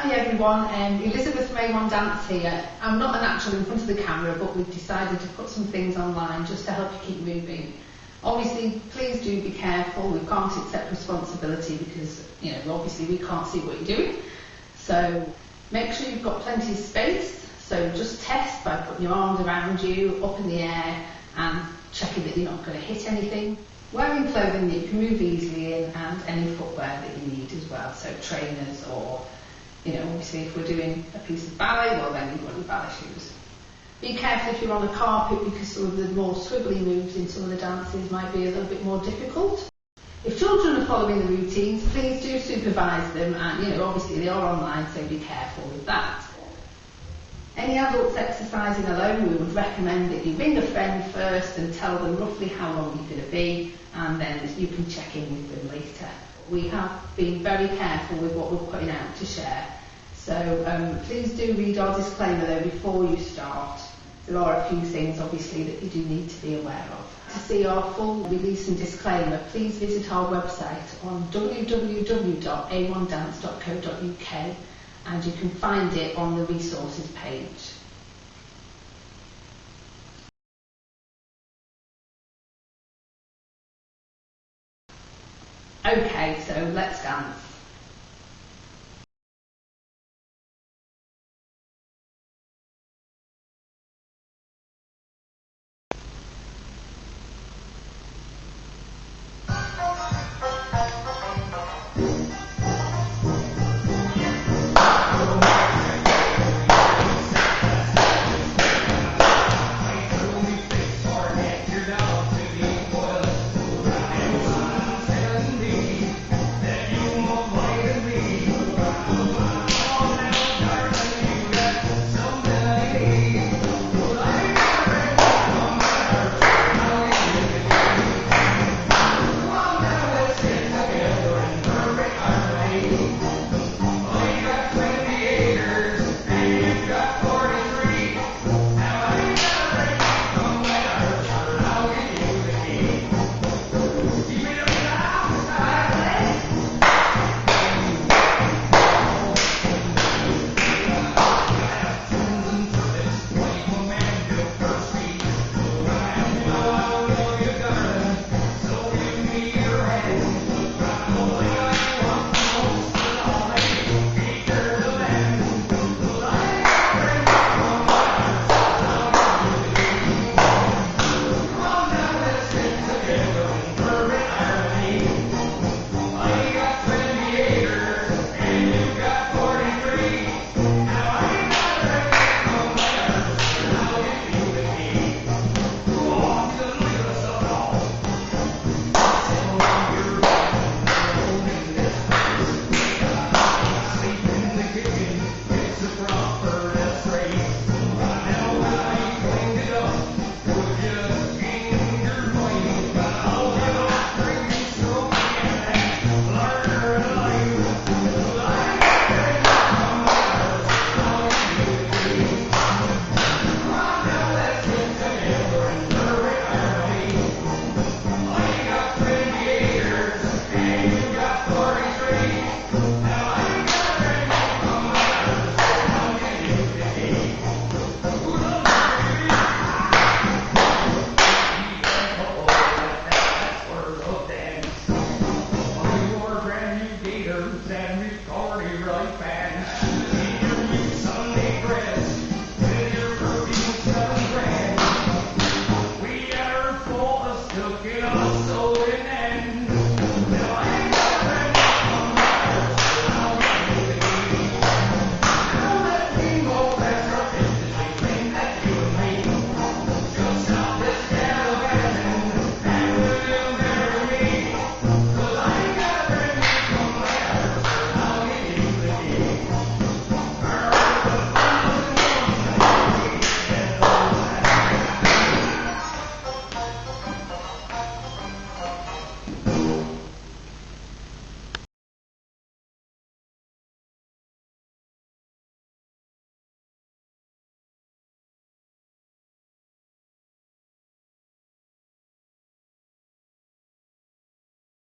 Hi everyone, Elizabeth from A1 Dance here. I'm not an actor in front of the camera, but we've decided to put some things online just to help you keep moving. Obviously, please do be careful. We can't accept responsibility because, obviously we can't see what you're doing. So make sure you've got plenty of space. So just test by putting your arms around you, up in the air, and checking that you're not going to hit anything. Wearing clothing that you can move easily in, and any footwear that you need as well. So trainers or, obviously if we're doing a piece of ballet, well then you've got your ballet shoes. Be careful if you're on a carpet because some of the more swivelly moves in some of the dances might be a little bit more difficult. If children are following the routines, please do supervise them, and obviously they are online, so be careful with that. Any adults exercising alone, we would recommend that you ring a friend first and tell them roughly how long you're going to be, and then you can check in with them later. We have been very careful with what we're putting out to share, so please do read our disclaimer though before you start. There are a few things obviously that you do need to be aware of. To see our full release and disclaimer, please visit our website on www.a1dance.co.uk, and you can find it on the resources page. Okay, so let's dance.